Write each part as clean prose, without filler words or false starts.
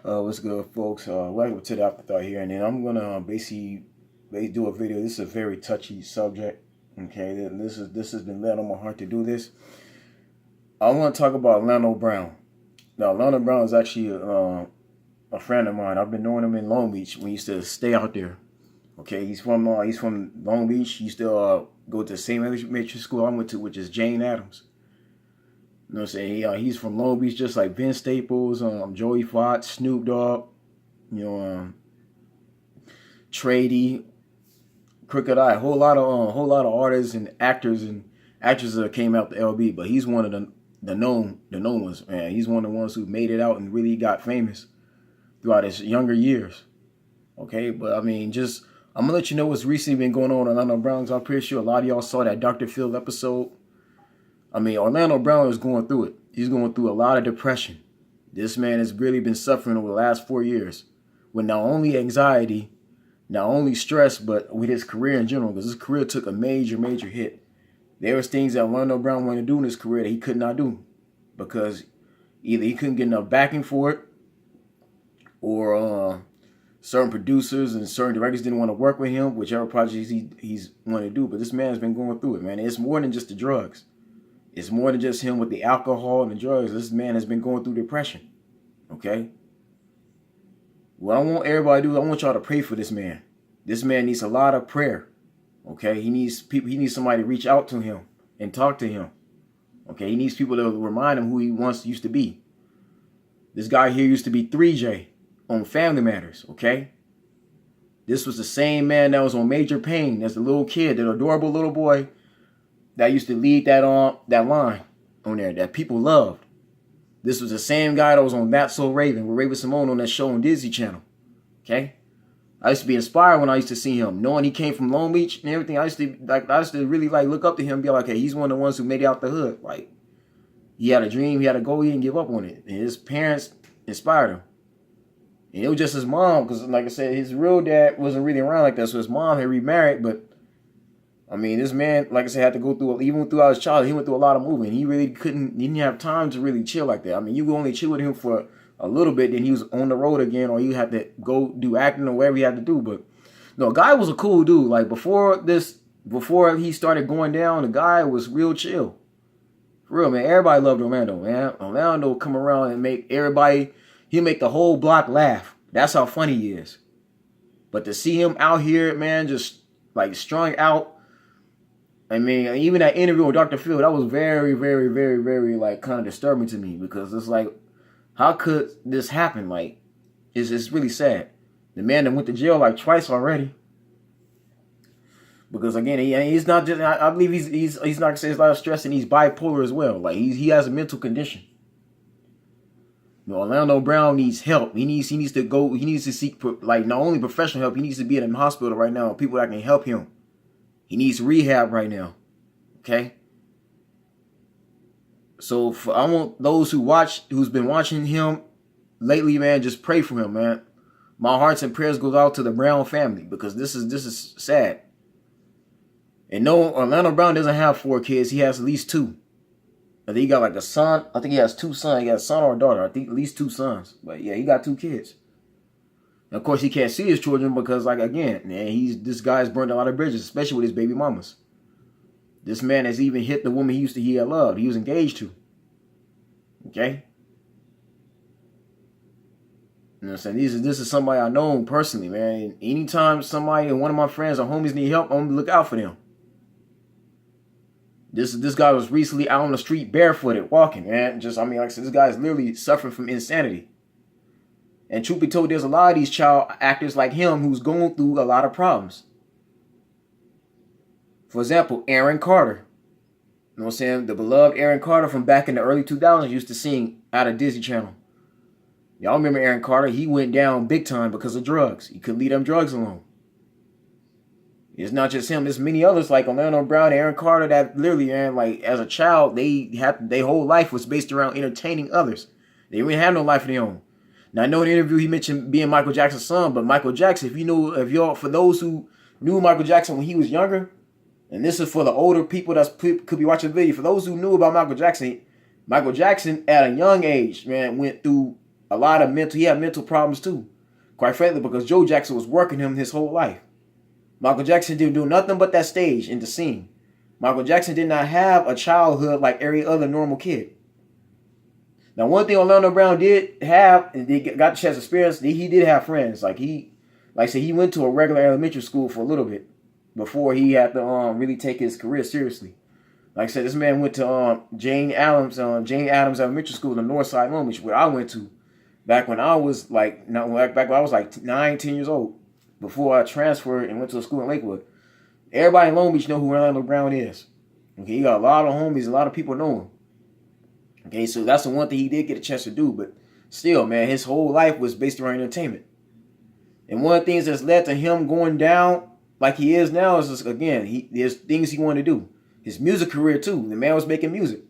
What's good, folks? Welcome to the Afterthought here, and then I'm gonna basically do a video. This is a very touchy subject. Okay, this has been laid on my heart to do this. I want to talk about Orlando Brown. Now, Orlando Brown is actually a friend of mine. I've been knowing him in Long Beach. We used to stay out there. Okay, he's from Long Beach. He used to go to the same elementary school I went to, which is Jane Addams. You know what I'm saying? He's from Long Beach, just like Vince Staples, Joey Fox, Snoop Dogg, you know, Trady, Crooked Eye, whole lot of artists and actors and actresses that came out the LB. But he's one of the known ones, man. He's one of the ones who made it out and really got famous throughout his younger years. Okay, but I mean, just I'm gonna let you know what's recently been going on Orlando Brown. I'm pretty sure a lot of y'all saw that Dr. Phil episode. I mean, Orlando Brown is going through it. He's going through a lot of depression. This man has really been suffering over the last 4 years with not only anxiety, not only stress, but with his career in general, because his career took a major hit. There was things that Orlando Brown wanted to do in his career that he could not do because either he couldn't get enough backing for it, or certain producers and certain directors didn't want to work with him, whichever projects he's wanted to do. But this man has been going through it, man. It's more than just the drugs. It's more than just him with the alcohol and the drugs. This man has been going through depression. Okay? What I want everybody to do, I want y'all to pray for this man. This man needs a lot of prayer. Okay? He needs people, he needs somebody to reach out to him and talk to him. Okay? He needs people to remind him who he once used to be. This guy here used to be 3J on Family Matters. Okay? This was the same man that was on Major Payne as the little kid, that adorable little boy that used to lead that line on there that people loved. This was the same guy that was on That's So Raven with Raven-Symoné on that show on Disney Channel. Okay? I used to be inspired when I used to see him. Knowing he came from Long Beach and everything, I used to really look up to him and be like, hey, he's one of the ones who made it out the hood. Like, he had a dream, he had a goal, he didn't give up on it. And his parents inspired him. And it was just his mom, because like I said, his real dad wasn't really around like that. So his mom had remarried, but I mean, this man, like I said, had to go through, even throughout his childhood, he went through a lot of moving. He didn't have time to really chill like that. I mean, you could only chill with him for a little bit, then he was on the road again, or you had to go do acting or whatever he had to do. But no, guy was a cool dude. Like before he started going down, the guy was real chill. For real, man. Everybody loved Orlando, man. Orlando would come around and he'd make the whole block laugh. That's how funny he is. But to see him out here, man, just like strung out, I mean, even that interview with Dr. Phil, that was very like kind of disturbing to me, because it's like, how could this happen? Like, it's really sad. The man that went to jail like twice already. Because again, he's not just, I believe he's not gonna say there's a lot of stress, and he's bipolar as well. Like he has a mental condition. You know, Orlando Brown needs help. He needs to seek like not only professional help, he needs to be in a hospital right now, people that can help him. He needs rehab right now. Okay? So I want those who's been watching him lately, man, just pray for him, man. My hearts and prayers goes out to the Brown family, because this is sad. And no, Orlando Brown doesn't have 4 kids. He has at least 2. I think he got like a son. I think he has 2 sons. He got a son or a daughter. I think at least 2 sons. But yeah, he got 2 kids. And of course, he can't see his children because, like, again, man, this guy's burned a lot of bridges, especially with his baby mamas. This man has even hit the woman he had loved. He was engaged to. Okay? You know what I'm saying? This is somebody I know personally, man. Anytime somebody and one of my friends or homies need help, I'm gonna look out for them. This guy was recently out on the street barefooted, walking, man. Just, I mean, like I said, this guy is literally suffering from insanity. And truth be told, there's a lot of these child actors like him who's going through a lot of problems. For example, Aaron Carter. You know what I'm saying? The beloved Aaron Carter from back in the early 2000s used to sing out of Disney Channel. Y'all remember Aaron Carter? He went down big time because of drugs. He couldn't leave them drugs alone. It's not just him. There's many others like Orlando Brown, Aaron Carter, that literally, man, like as a child, their whole life was based around entertaining others. They didn't have no life of their own. Now I know in the interview he mentioned being Michael Jackson's son, but Michael Jackson, for those who knew Michael Jackson when he was younger, and this is for the older people that could be watching the video, for those who knew about Michael Jackson at a young age, man, went through a lot of he had mental problems too. Quite frankly, because Joe Jackson was working him his whole life. Michael Jackson didn't do nothing but that stage and the scene. Michael Jackson did not have a childhood like every other normal kid. Now, one thing Orlando Brown did have, and they got the chance to experience, he did have friends. Like I said, he went to a regular elementary school for a little bit before he had to really take his career seriously. Like I said, this man went to Jane Addams Elementary School in the North Side, Long Beach, where I went to back when I was like 9, 10 years old, before I transferred and went to a school in Lakewood. Everybody in Long Beach know who Orlando Brown is. Okay, he got a lot of homies, a lot of people know him. Okay, so that's the one thing he did get a chance to do, but still, man, his whole life was based around entertainment. And one of the things that's led to him going down like he is now is just, again, there's things he wanted to do. His music career too. The man was making music.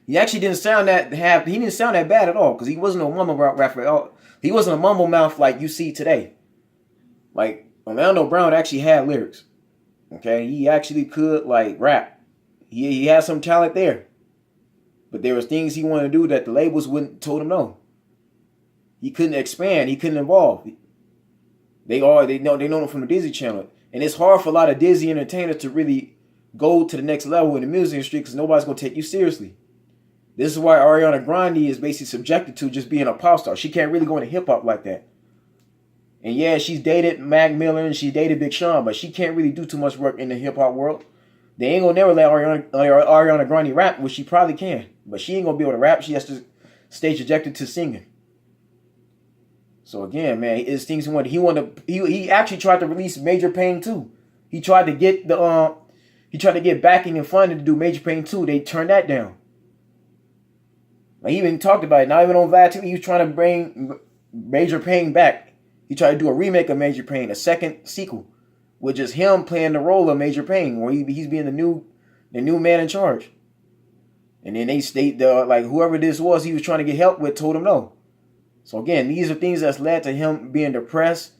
He actually didn't sound that bad at all, because he wasn't a mumble rapper. He wasn't a mumble mouth like you see today. Like, Orlando Brown actually had lyrics. Okay, he actually could like rap. He had some talent there. But there was things he wanted to do that the labels wouldn't told him no. He couldn't expand. He couldn't evolve. They know him from the Disney Channel, and it's hard for a lot of Disney entertainers to really go to the next level in the music industry because nobody's gonna take you seriously. This is why Ariana Grande is basically subjected to just being a pop star. She can't really go into hip hop like that. And yeah, she's dated Mac Miller and she dated Big Sean, but she can't really do too much work in the hip hop world. They ain't gonna never let Ariana Grande rap, which she probably can, but she ain't gonna be able to rap. She has to stay subjected to singing. So again, man, it's things he wanted. He actually tried to release Major Payne 2. He tried to get backing and funding to do Major Payne 2. They turned that down. Like, he even talked about it. Not even on Vlad TV. He was trying to bring Major Payne back. He tried to do a remake of Major Payne, a second sequel, with just him playing the role of Major Payne, where he's being the new man in charge. And then they state like whoever this was he was trying to get help with told him no. So again, these are things that's led to him being depressed,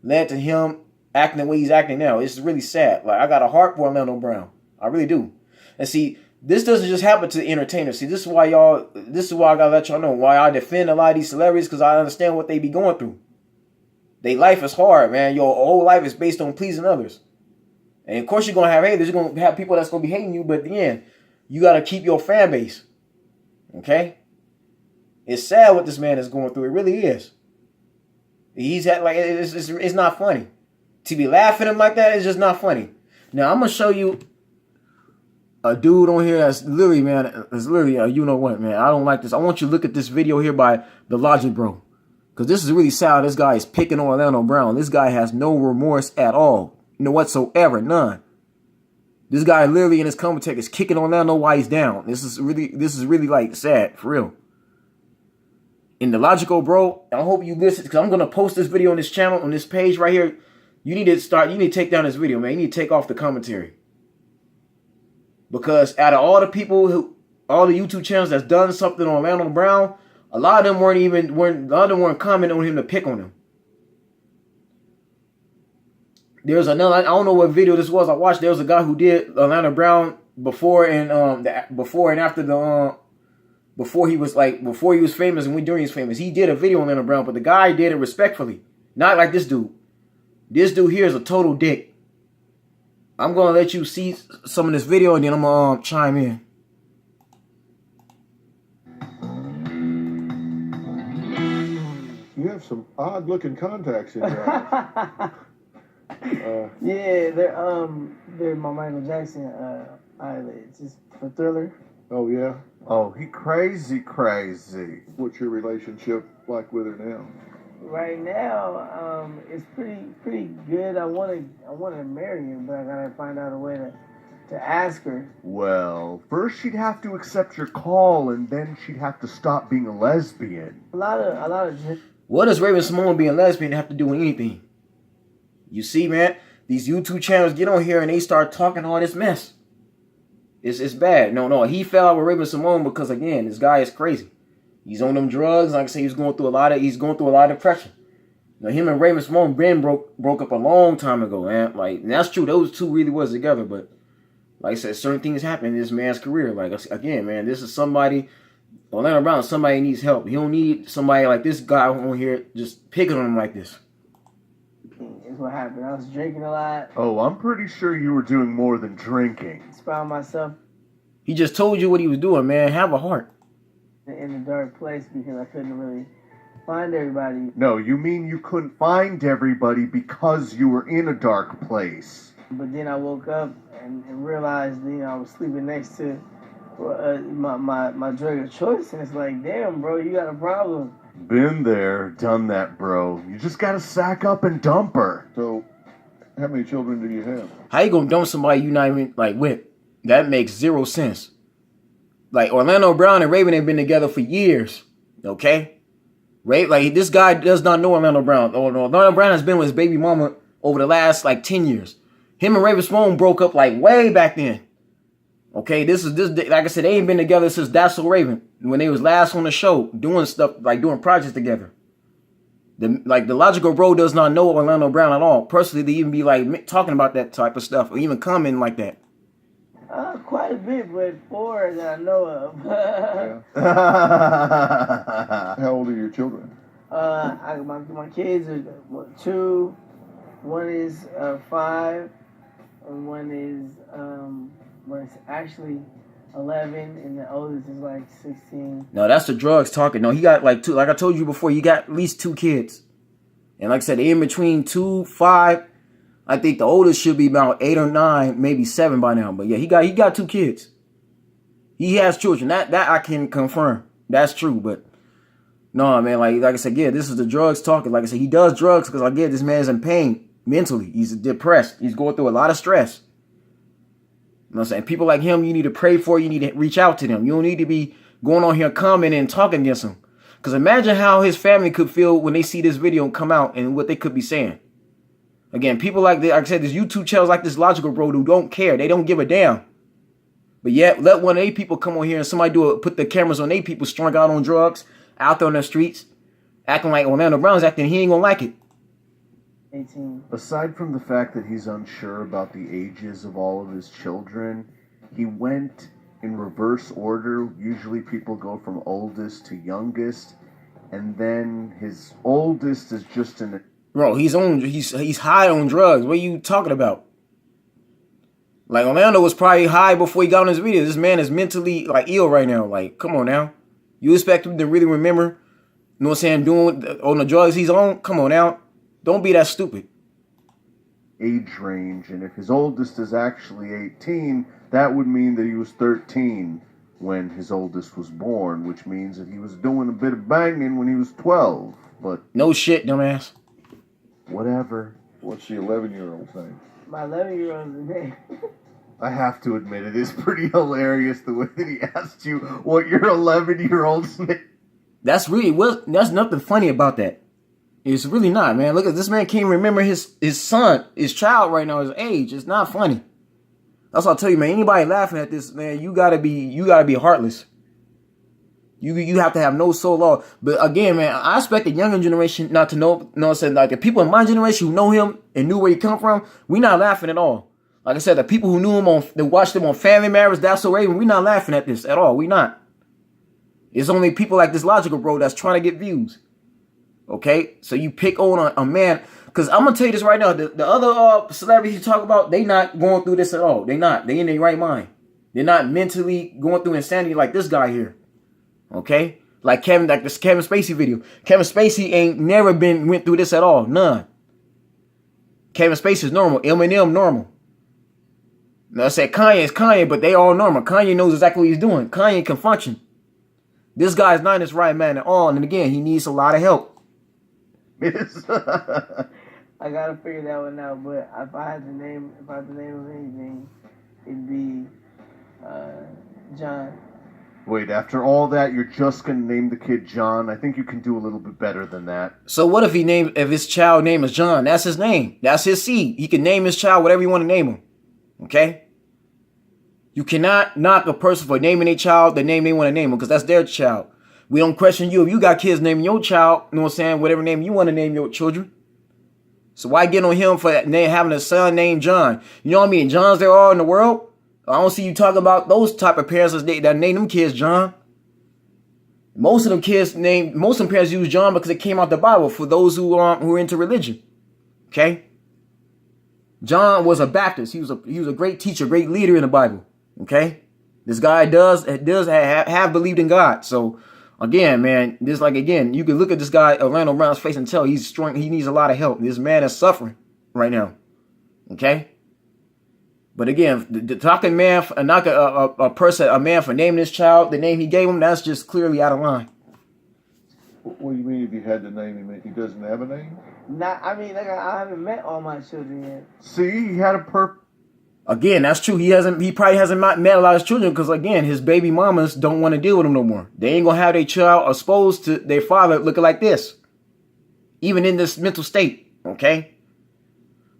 led to him acting the way he's acting now. It's really sad. Like, I got a heart for Orlando Brown. I really do. And see, this doesn't just happen to entertainers. See, this is why I gotta let y'all know why I defend a lot of these celebrities, because I understand what they be going through. Their life is hard, man. Your whole life is based on pleasing others. And of course you're gonna have haters, you're gonna have people that's gonna be hating you, but at the end, you gotta keep your fan base. Okay? It's sad what this man is going through. It really is. He's had like it's not funny. To be laughing at him like that is just not funny. Now I'm gonna show you a dude on here that's literally, man, it's literally you know what, man. I don't like this. I want you to look at this video here by the Logic Bro. Because this is really sad. This guy is picking on Orlando Brown. This guy has no remorse at all. No whatsoever. None. This guy literally in his commentary is kicking Orlando while he's down. This is really like sad, for real. In the Logical Bro, I hope you listen, because I'm gonna post this video on this channel, on this page right here. You need to take down this video, man. You need to take off the commentary. Because out of all the people all the YouTube channels that's done something on Orlando Brown, a lot of them weren't commenting on him to pick on him. There's another, I don't know what video this was I watched. There was a guy who did Orlando Brown before and after before he was famous and during he was famous. He did a video on Orlando Brown, but the guy did it respectfully. Not like this dude. This dude here is a total dick. I'm going to let you see some of this video and then I'm going to chime in. You have some odd looking contacts in your eyes. Yeah, they're my Michael Jackson eyelids. It's for Thriller. Oh, yeah? Oh, he crazy. What's your relationship like with her now? Right now, it's pretty good. I wanna marry her, but I gotta find out a way to ask her. Well, first she'd have to accept your call, and then she'd have to stop being a lesbian. A lot of. What does Raven-Symoné being a lesbian have to do with anything? You see, man, these YouTube channels get on here and they start talking all this mess. It's bad. No, he fell out with Raven-Symoné because, again, this guy is crazy. He's on them drugs. Like I say, he's going through a lot of depression. Now, him and Raven-Symoné been broke up a long time ago, man. Like, and that's true. Those two really was together, but like I said, certain things happen in this man's career. Like, again, man, this is somebody Orlando Brown, somebody needs help. He don't need somebody like this guy on here just picking on him like this. Is what happened. I was drinking a lot. Oh, I'm pretty sure you were doing more than drinking. Found myself He just told you what he was doing, man. Have a heart. in a dark place because I couldn't really find everybody. No, you mean you couldn't find everybody because you were in a dark place. But then I woke up and realized, I was sleeping next to my drug of choice, and it's like, damn, bro, you got a problem. Been there, done that, bro. You just gotta sack up and dump her. So, how many children do you have? How you gonna dump somebody you not even like with? That makes zero sense. Like Orlando Brown and Raven have been together for years. Okay? Like this guy does not know Orlando Brown. Orlando Brown has been with his baby mama over the last like 10 years. Him and Raven Simone broke up like way back then. Okay, this like I said, they ain't been together since That's So Raven when they was last on the show doing stuff like doing projects together. The logical bro does not know Orlando Brown at all. Personally, to even be like talking about that type of stuff or even commenting like that. Quite a bit, but 4 that I know of. How old are your children? My kids are 2. One is 5, and one is actually 11, and the oldest is like 16. No, that's the drugs talking. No, he got like 2. Like I told you before, he got at least 2 kids. And like I said, in between 2, 5. I think the oldest should be about 8 or 9, maybe 7 by now. But yeah, he got 2 kids. He has children. That I can confirm. That's true. But no, man, like I said, yeah, this is the drugs talking. Like I said, he does drugs because I get this man's in pain mentally. He's depressed. He's going through a lot of stress. You know what I'm saying? People like him, you need to pray for. You need to reach out to them. You don't need to be going on here commenting and talking against him. Because imagine how his family could feel when they see this video come out and what they could be saying. Again, people like I said, this YouTube channels like this Logical Bro who don't care. They don't give a damn. But yet, let one of they people come on here and somebody put the cameras on they people strung out on drugs, out there on the streets, acting like Orlando Brown's acting, he ain't gonna like it. 18. Aside from the fact that he's unsure about the ages of all of his children, he went in reverse order. Usually people go from oldest to youngest, and then his oldest is just an... Bro, he's high on drugs. What are you talking about? Like Orlando was probably high before he got on his video. This man is mentally like ill right now. Like, come on now. You expect him to really remember, you know what I'm saying, doing on the drugs he's on? Come on now. Don't be that stupid. Age range, and if his oldest is actually 18, that would mean that he was 13 when his oldest was born, which means that he was doing a bit of banging when he was 12. But no shit, dumbass. Whatever. What's the 11-year-old's name? My 11-year-old's name. I have to admit, it is pretty hilarious the way that he asked you what your 11-year-old's name. That's nothing funny about that. It's really not, man. Look at this man can't remember his son, his child right now, his age. It's not funny. That's what I'll tell you, man. Anybody laughing at this, man, you gotta be heartless. You have to have no soul law. But again, man, I expect the younger generation not to know. No, I'm saying, like the people in my generation who know him and knew where he come from, we not laughing at all. Like I said, the people who knew him that watched him on Family Matters, That's So Raven, we not laughing at this at all. We not. It's only people like this Logical Bro that's trying to get views. Okay, so you pick on a man, because I'm gonna tell you this right now. The other celebrities you talk about, they not going through this at all. They not. They in their right mind. They're not mentally going through insanity like this guy here. Okay, like this Kevin Spacey video. Kevin Spacey ain't never went through this at all. None. Kevin Spacey is normal. Eminem normal. Now I said Kanye is Kanye, but they all normal. Kanye knows exactly what he's doing. Kanye can function. This guy's not in his right mind at all, and again, he needs a lot of help. I gotta figure that one out. But if I had to name him anything, it'd be John. Wait, after all that, you're just gonna name the kid John? I think you can do a little bit better than that. So what if if his child name is John? That's his name. That's his seed. He can name his child whatever you want to name him. Okay? You cannot knock a person for naming a child the name they want to name him, because that's their child. We don't question you if you got kids naming your child, you know what I'm saying, whatever name you want to name your children. So why get on him for having a son named John? You know what I mean? Johns there are in the world. I don't see you talking about those type of parents that name them kids John. Most of them parents use John because it came out the Bible for those who are into religion. Okay? John was a Baptist. He was a great teacher, great leader in the Bible. Okay? This guy does have believed in God. So again, man, you can look at this guy, Orlando Brown's face, and tell he's strong. He needs a lot of help. This man is suffering right now. Okay? But again, the talking man, knock a man for naming his child the name he gave him, that's just clearly out of line. What do you mean if you had to name him? He doesn't have a name? I haven't met all my children yet. See, he had a Again, that's true. He probably hasn't met a lot of children because, again, his baby mamas don't want to deal with him no more. They ain't going to have their child exposed to their father looking like this. Even in this mental state, okay?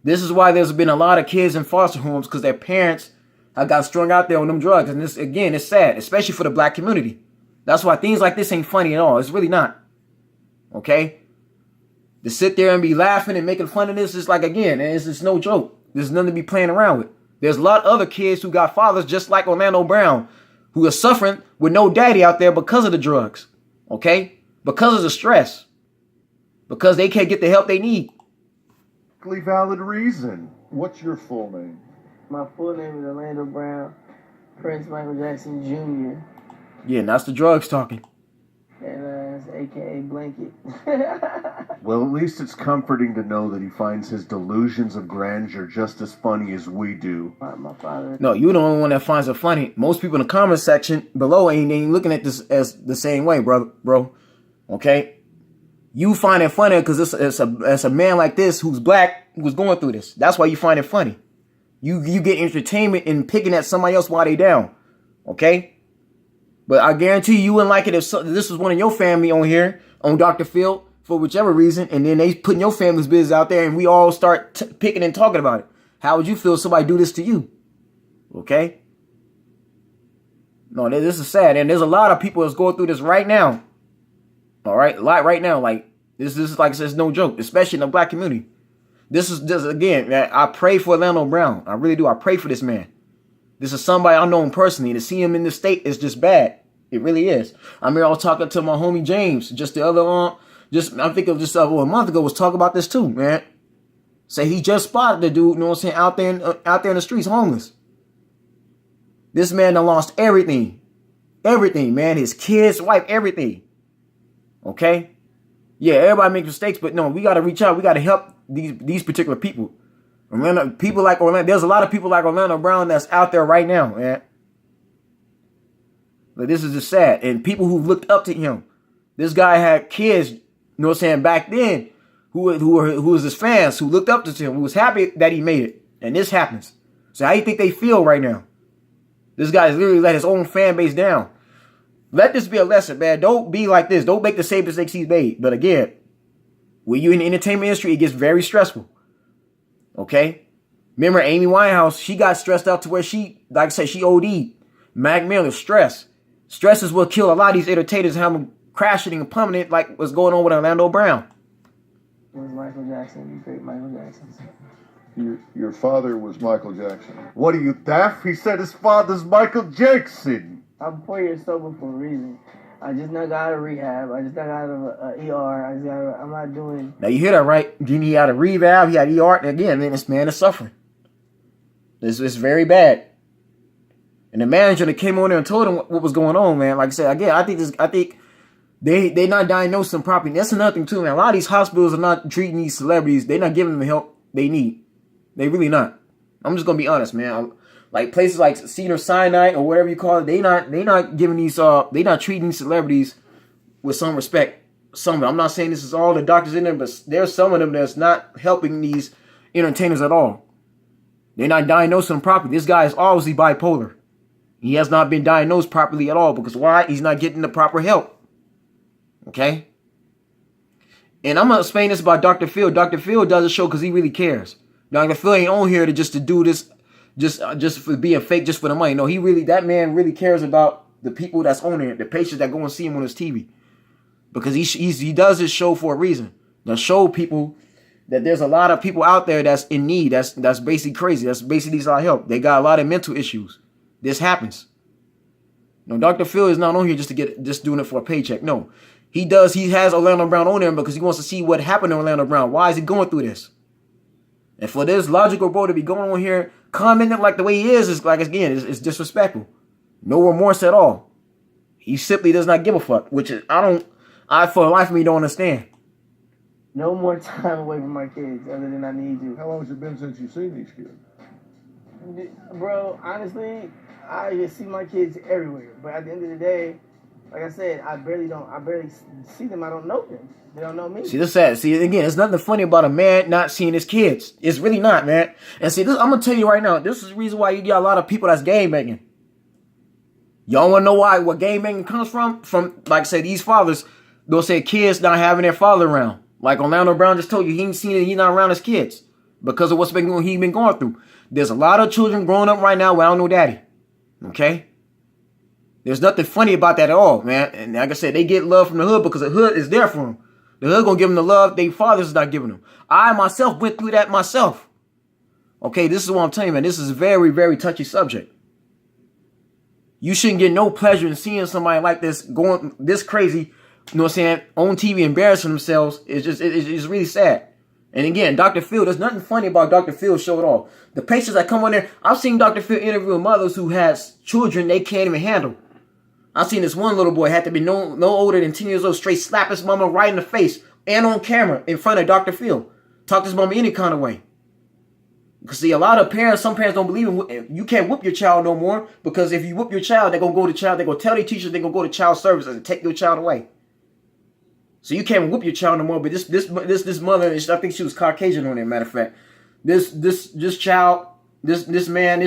This is why there's been a lot of kids in foster homes because their parents have got strung out there on them drugs. And this, again, it's sad, especially for the black community. That's why things like this ain't funny at all. It's really not. Okay? To sit there and be laughing and making fun of this is like, again, it's no joke. There's nothing to be playing around with. There's a lot of other kids who got fathers just like Orlando Brown who are suffering with no daddy out there because of the drugs. Okay? Because of the stress. Because they can't get the help they need. valid reason. What's your full name? My full name is Orlando Brown, Prince Michael Jackson Jr. Yeah, and that's the drugs talking. And it's AKA Blanket. Well, at least it's comforting to know that he finds his delusions of grandeur just as funny as we do. My father. No, you're the only one that finds it funny. Most people in the comment section below ain't looking at this as the same way, bro. Okay? You find it funny because it's a man like this who's black who's going through this. That's why you find it funny. You get entertainment in picking at somebody else while they down. Okay? But I guarantee you wouldn't like it if this was one of your family on here, on Dr. Phil, for whichever reason, and then they putting your family's business out there and we all start picking and talking about it. How would you feel if somebody do this to you? Okay? No, this is sad. And there's a lot of people that's going through this right now. All right? A lot right now. Like, this is like I said, it's no joke, especially in the black community. This is just, again, man, I pray for Orlando Brown. I really do. I pray for this man. This is somebody I know him personally. To see him in this state is just bad. It really is. I mean, I was talking to my homie James just the other I think it was just a month ago, was talking about this too, man. Say he just spotted the dude, you know what I'm saying, out there in the streets, homeless. This man done lost everything. Everything, man. His kids, wife, everything. Okay? Yeah, everybody makes mistakes, but no, we got to reach out. We got to help these particular people. People like Orlando, there's a lot of people like Orlando Brown that's out there right now, man. But this is just sad. And people who looked up to him. This guy had kids, you know what I'm saying, back then, who was his fans, who looked up to him, who was happy that he made it. And this happens. So how do you think they feel right now? This guy's literally let his own fan base down. Let this be a lesson, man. Don't be like this. Don't make the same mistakes he's made. But again, when you're in the entertainment industry, it gets very stressful. Okay? Remember Amy Winehouse, she got stressed out to where she, like I said, she OD'd. Mac Miller, stress. Stress is what killed a lot of these entertainers and have them crashing and plummeting like what's going on with Orlando Brown. It was Michael Jackson, the great Michael Jackson. Your father was Michael Jackson. What are you, deaf? He said his father's Michael Jackson. I'm 4 years sober for a reason. I just not got out of rehab. I just not got out of ER. I'm not doing. Now you hear that right? Then he had a rehab, he had ER, and again, man, this man is suffering. This is very bad. And the manager that came on there and told him what was going on, man. Like I said, again, I think they not diagnosing them properly. That's another thing too, man. A lot of these hospitals are not treating these celebrities. They're not giving them the help they need. They really not. I'm just gonna be honest, man. Like places like Cedar Sinai or whatever you call it, they not giving these they not treating these celebrities with some respect. Some of them. I'm not saying this is all the doctors in there, but there's some of them that's not helping these entertainers at all. They're not diagnosing them properly. This guy is obviously bipolar. He has not been diagnosed properly at all because why? He's not getting the proper help. Okay? And I'm going to explain this about Dr. Phil. Dr. Phil does a show because he really cares. Dr. Phil ain't on here to do this just for being fake, just for the money. No, that man really cares about the people that's on there, the patients that go and see him on his TV. Because he does this show for a reason. To show people that there's a lot of people out there that's in need, that's basically crazy, that's basically needs our help. They got a lot of mental issues. This happens. No, Dr. Phil is not on here just doing it for a paycheck. No. He has Orlando Brown on there because he wants to see what happened to Orlando Brown. Why is he going through this? And for this Logical Bro to be going on here commenting like the way he is like, again, it's disrespectful. No remorse at all. He simply does not give a fuck, which is, I for the life of me don't understand. No more time away from my kids other than I need you. How long has it been since you've seen these kids? Bro, honestly, I just see my kids everywhere. But at the end of the day, like I said, I barely see them. I don't know them. They don't know me. See, this is sad. See, again, there's nothing funny about a man not seeing his kids. It's really not, man. And see, I'm going to tell you right now, this is the reason why you got a lot of people that's gangbanging. Y'all want to know why? What gangbanging comes from? From, like I say, these fathers, they'll say kids not having their father around. Like Orlando Brown just told you, he ain't seen it, he's not around his kids because of what's been going, he's been going through. There's a lot of children growing up right now without no daddy. Okay? There's nothing funny about that at all, man. And like I said, they get love from the hood because the hood is there for them. The hood gonna give them the love their fathers is not giving them. I myself went through that myself. Okay, this is what I'm telling you, man. This is a very, very touchy subject. You shouldn't get no pleasure in seeing somebody like this going this crazy, you know what I'm saying, on TV embarrassing themselves. It's really sad. And again, Dr. Phil, there's nothing funny about Dr. Phil's show at all. The patients that come on there, I've seen Dr. Phil interview mothers who has children they can't even handle. I've seen this one little boy had to be no older than 10 years old, straight slap his mama right in the face and on camera in front of Dr. Phil. Talk to his mama any kind of way. Because see, some parents don't believe you can't whoop your child no more, because if you whoop your child, they're going to go to child, they're going to tell their teachers, they're going to go to child services and take your child away. So you can't whoop your child no more, but this mother, I think she was Caucasian on there, matter of fact. This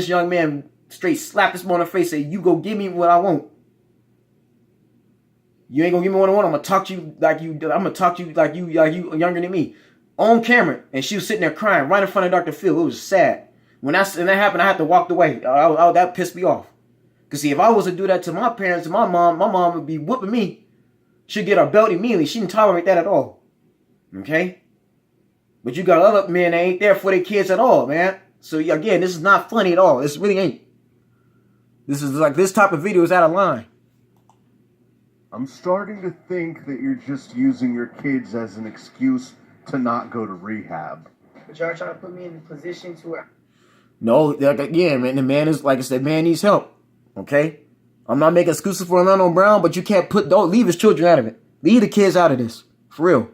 young man straight slapped this mother in the face, say, you go give me what I want. You ain't gonna give me what I want. I'm gonna talk to you like you younger than me, on camera. And she was sitting there crying right in front of Dr. Phil. It was sad. When that happened, I had to walk away. That pissed me off. Cause see, if I was to do that to my parents, to my mom would be whooping me. She'd get her belt immediately. She didn't tolerate that at all. Okay. But you got other men that ain't there for their kids at all, man. So again, this is not funny at all. This really ain't. This is like, this type of video is out of line. I'm starting to think that you're just using your kids as an excuse to not go to rehab. But y'all trying to put me in a position to where... No, like, again, man, the man is, like I said, man needs help. Okay? I'm not making excuses for Orlando Brown, but you don't leave his children out of it. Leave the kids out of this. For real.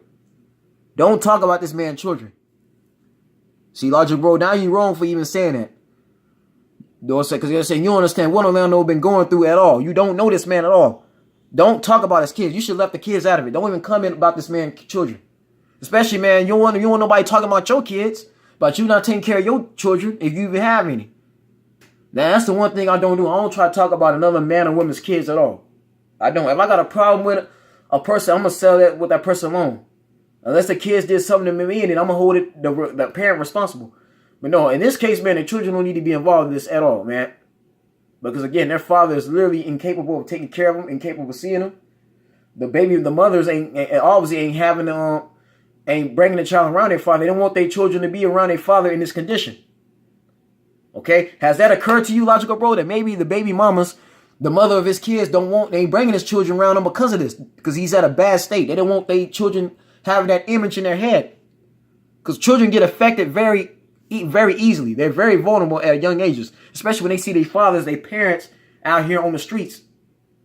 Don't talk about this man's children. See, Logic Bro, now you're wrong for even saying that. Because they're saying you don't understand what Orlando been going through at all. You don't know this man at all. Don't talk about his kids. You should have left the kids out of it. Don't even comment about this man's children. Especially, man, you don't want nobody talking about your kids, about you not taking care of your children, if you even have any. Now, that's the one thing I don't do. I don't try to talk about another man or woman's kids at all. I don't. If I got a problem with a person, I'm going to sell that with that person alone. Unless the kids did something to me, and then I'm going to hold the parent responsible. But no, in this case, man, the children don't need to be involved in this at all, man. Because again, their father is literally incapable of taking care of them, incapable of seeing them. The mothers obviously ain't bringing the child around their father. They don't want their children to be around their father in this condition. Okay, has that occurred to you, Logical Bro, that maybe the baby mamas, the mother of his kids, they ain't bringing his children around him because of this, because he's at a bad state. They don't want their children having that image in their head, because children get affected very easily. They're very vulnerable at young ages, especially when they see their fathers, their parents out here on the streets.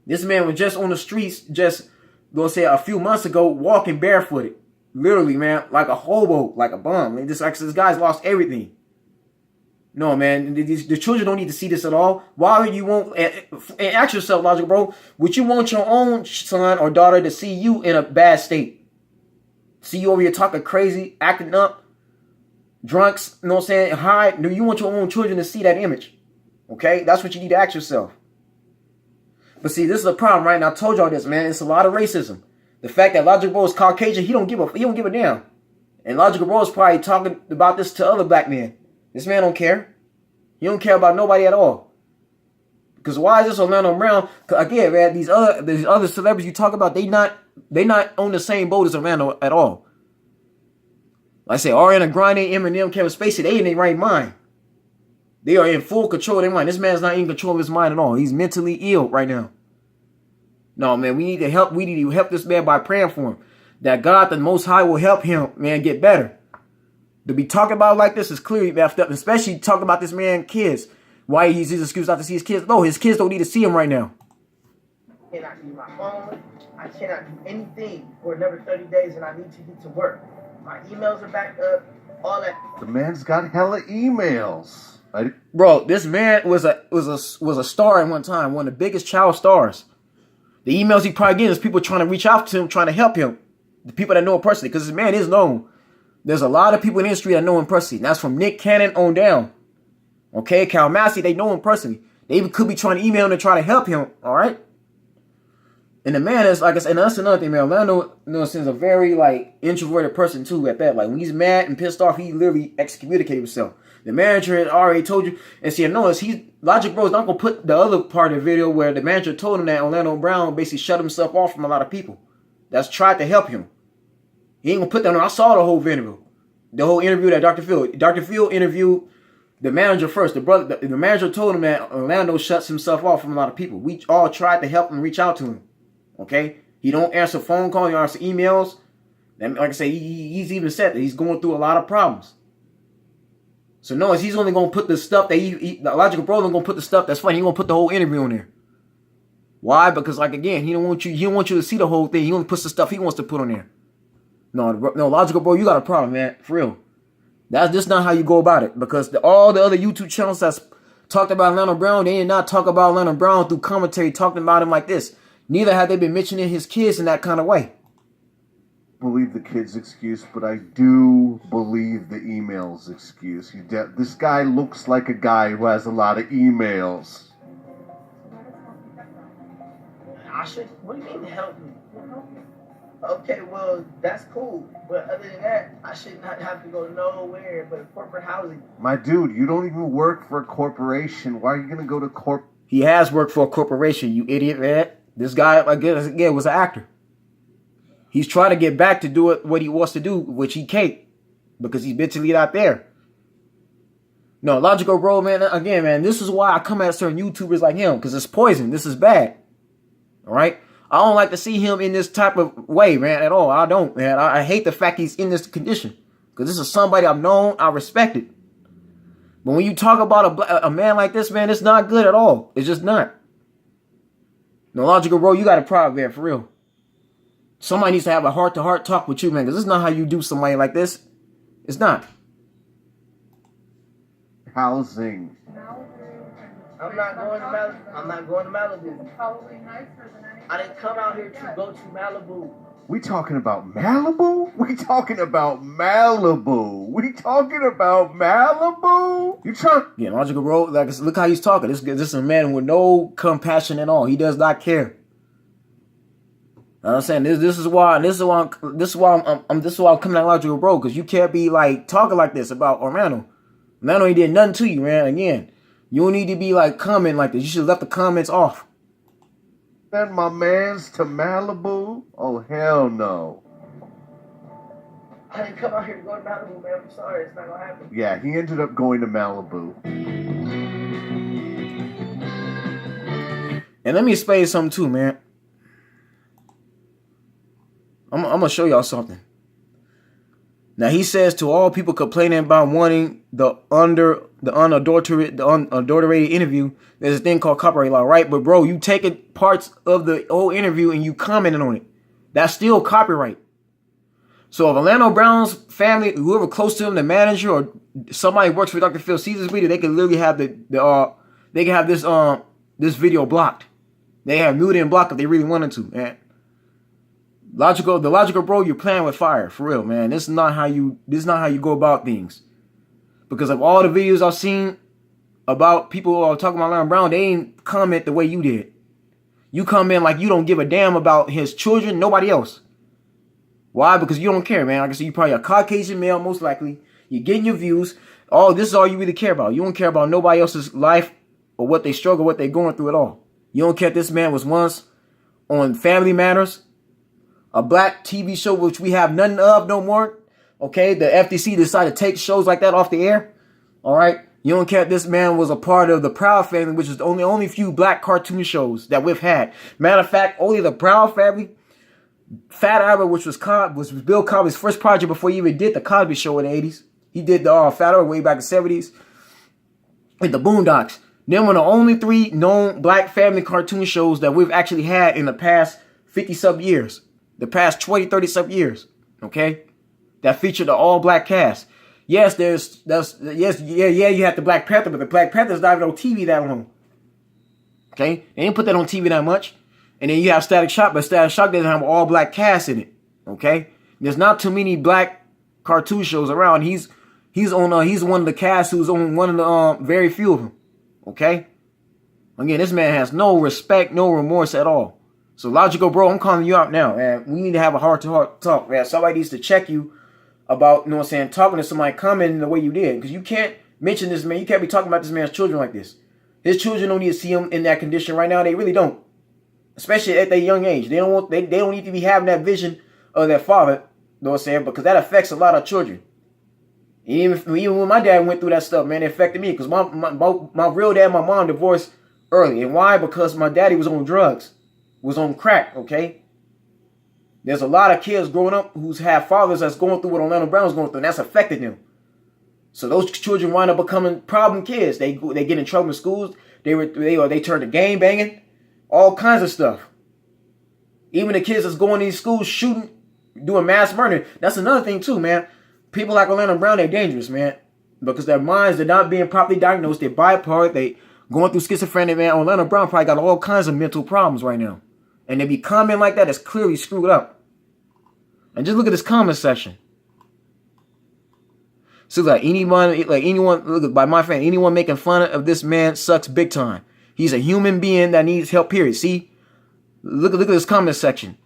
This man was just on the streets just, let's say, a few months ago, walking barefooted. Literally, man, like a hobo, like a bum. Like this guy's lost everything. No, man, the children don't need to see this at all. Why you won't, and ask yourself, Logical Bro, would you want your own son or daughter to see you in a bad state? See you over here talking crazy, acting up, drunks, you know what I'm saying, high? Do you want your own children to see that image? Okay, that's what you need to ask yourself. But see, this is a problem, right? And I told y'all this, man. It's a lot of racism. The fact that Logic Bro is Caucasian, he don't give a damn. And Logical Bro is probably talking about this to other black men. This man don't care. He don't care about nobody at all. Because why is this Orlando Brown? Again, man, these other celebrities you talk about, they not on the same boat as Orlando at all. Like I say, Ariana Grande, Eminem, Kevin Spacey, they in their right mind. They are in full control of their mind. This man's not in control of his mind at all. He's mentally ill right now. No, man, we need to help. We need to help this man by praying for him. That God, the Most High, will help him, man, get better. To be talking about like this is clearly messed up, especially talking about this man kids. Why he's his excuse not to see his kids? No, his kids don't need to see him right now. I cannot use my phone. I cannot do anything for another 30 days, and I need to get to work. My emails are backed up. All that. The man's got hella emails. Bro, this man was a star at one time, one of the biggest child stars. The emails he probably getting is people trying to reach out to him, trying to help him. The people that know him personally, because this man is known. There's a lot of people in the industry that know him personally. And that's from Nick Cannon on down. Okay, Cal Massey, they know him personally. They even could be trying to email him to try to help him. All right. And the man is, like I said, and that's another thing, man. Orlando, is a very, like, introverted person, too, at that. Like, when he's mad and pissed off, he literally excommunicated himself. The manager had already told you. And see, I notice Logic Bro is not going to put the other part of the video where the manager told him that Orlando Brown basically shut himself off from a lot of people that's tried to help him. He ain't going to put that on. I saw the whole video. The whole interview that Dr. Phil interviewed the manager first. The manager told him that Orlando shuts himself off from a lot of people. We all tried to help him reach out to him. Okay? He don't answer phone calls. He don't answer emails. And like I say, he's even said that he's going through a lot of problems. So notice he's only going to put the stuff that the Logical Bro is going to put the stuff that's funny. He going to put the whole interview on there. Why? Because like again, he don't want you to see the whole thing. He only puts the stuff he wants to put on there. No, Logical Bro, you got a problem, man. For real. That's just not how you go about it. Because all the other YouTube channels that's talked about Orlando Brown, they did not talk about Orlando Brown through commentary, talking about him like this. Neither have they been mentioning his kids in that kind of way. Believe the kid's excuse, but I do believe the email's excuse. This guy looks like a guy who has a lot of emails. What do you mean to help me? Okay, well, that's cool. But other than that, I should not have to go nowhere but corporate housing. My dude, you don't even work for a corporation. Why are you going to go to He has worked for a corporation, you idiot, man. This guy, again, was an actor. He's trying to get back to do what he wants to do, which he can't, because he's mentally not there. No, Logical Bro, man, again, man, this is why I come at certain YouTubers like him, because it's poison. This is bad. All right? I don't like to see him in this type of way, man, at all. I don't, man. I hate the fact he's in this condition, because this is somebody I've known, I respected. But when you talk about a man like this, man, it's not good at all. It's just not. No, Logical Bro, you got a problem, man, for real. Somebody needs to have a heart-to-heart talk with you, man, because this is not how you do somebody like this. It's not. housing? I'm not going to Malibu. Probably nicer than anything. I didn't come out here to go to Malibu. We talking about Malibu? We talking about Malibu? We talking about Malibu? You trying? Yeah, Logical Bro, like, look how he's talking. This is a man with no compassion at all. He does not care. I'm saying this is why I'm coming at Logical Bro, because you can't be like talking like this about Orlando. Orlando ain't did nothing to you, man. Again, you don't need to be like commenting like this. You should have left the comments off. Send my mans to Malibu? Oh hell no. I didn't come out here to go to Malibu, man. I'm sorry, it's not gonna happen. Yeah, he ended up going to Malibu. And let me explain something too, man. I'm gonna show y'all something. Now he says to all people complaining about wanting the unadulterated interview, there's a thing called copyright law, right? But bro, you taking parts of the whole interview and you commenting on it. That's still copyright. So if Orlando Brown's family, whoever close to him, the manager or somebody who works for Dr. Phil sees this video, they can literally have they can have this video blocked. They have muted and blocked if they really wanted to, man. The Logical Bro, you're playing with fire, for real, man. This is not how you go about things. Because of all the videos I've seen about people who are talking about Orlando Brown, they ain't comment the way you did. You come in like you don't give a damn about his children, nobody else. Why? Because you don't care, man. Like I said, you're probably a Caucasian male, most likely. You're getting your views. This is all you really care about. You don't care about nobody else's life or what they struggle, what they're going through at all. You don't care if this man was once on Family Matters, a black TV show which we have none of no more. Okay, the FTC decided to take shows like that off the air. All right, You don't care if this man was a part of the Proud Family, which is the only few black cartoon shows that we've had. Matter of fact, only the Proud Family, Fat Albert, which was Bill Cosby's first project before he even did the Cosby Show in the 80s. He did the Fat Albert way back in the 70s. And the Boondocks. Them were the only 3 known black family cartoon shows that we've actually had in the past 50-some years. The past 20, 30-some years. Okay? That featured the all-black cast. Yes, you had the Black Panther, but the Black Panther's not even on TV that long. Okay? They didn't put that on TV that much. And then you have Static Shock, but Static Shock doesn't have an all-black cast in it. Okay? There's not too many black cartoon shows around. He's one of the cast who's on one of the very few of them. Okay? Again, this man has no respect, no remorse at all. So Logical Bro, I'm calling you out now, man. We need to have a heart-to-heart talk, man. Somebody needs to check you about, you know what I'm saying, talking to somebody, commenting the way you did. Because you can't mention this man. You can't be talking about this man's children like this. His children don't need to see him in that condition right now. They really don't. Especially at their young age. They don't need to be having that vision of their father, you know what I'm saying, because that affects a lot of children. Even when my dad went through that stuff, man, it affected me. Because my real dad and my mom divorced early. And why? Because my daddy was on drugs. Was on crack, okay? There's a lot of kids growing up who's have fathers that's going through what Orlando Brown was going through, and that's affected them. So those children wind up becoming problem kids. They get in trouble in schools. They turn to gang banging, all kinds of stuff. Even the kids that's going to these schools shooting, doing mass murder. That's another thing too, man. People like Orlando Brown, they're dangerous, man, because their minds are not being properly diagnosed. They're bipolar. They going through schizophrenia, man. Orlando Brown probably got all kinds of mental problems right now. And they be commenting like that, it's clearly screwed up. And just look at this comment section. So anyone, look, by my friend, anyone making fun of this man sucks big time. He's a human being that needs help, period. See? Look at this comment section.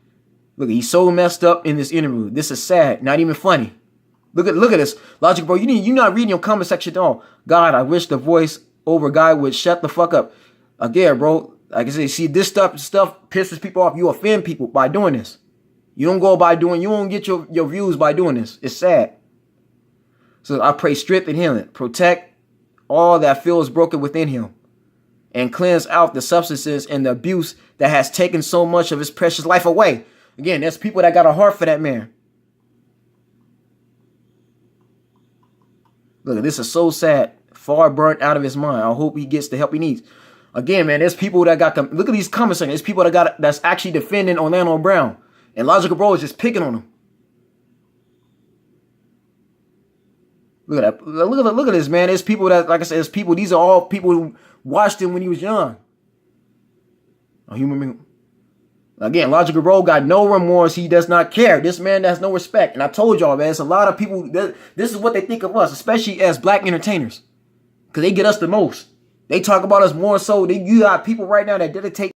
Look, he's so messed up in this interview. This is sad, not even funny. Look at this. Logic, bro, you're not reading your comment section at all. God, I wish the voice over guy would shut the fuck up. Again, bro. Like I say, see, this stuff pisses people off. You offend people by doing this. You don't get your views by doing this. It's sad. So I pray strength and healing. Protect all that feels broken within him. And cleanse out the substances and the abuse that has taken so much of his precious life away. Again, there's people that got a heart for that man. Look, this is so sad. Far burnt out of his mind. I hope he gets the help he needs. Again, man, there's people that got look at these comments. There's people that's actually defending Orlando Brown, and Logical Bro is just picking on him. Look at that. Look at this, man. There's people that, like I said, there's people. These are all people who watched him when he was young. A human being. Again, Logical Bro got no remorse. He does not care. This man has no respect. And I told y'all, man, it's a lot of people. This is what they think of us, especially as black entertainers, because they get us the most. They talk about us more so. You got people right now that dedicate